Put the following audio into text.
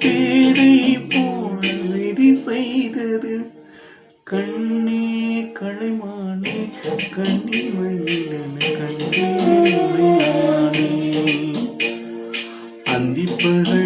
பேரை போல விதி செய்தது கண்ணே கலைமானே கண்ணிமையிலென கண்டேன் உன்னை நானே. அந்திப்பகல்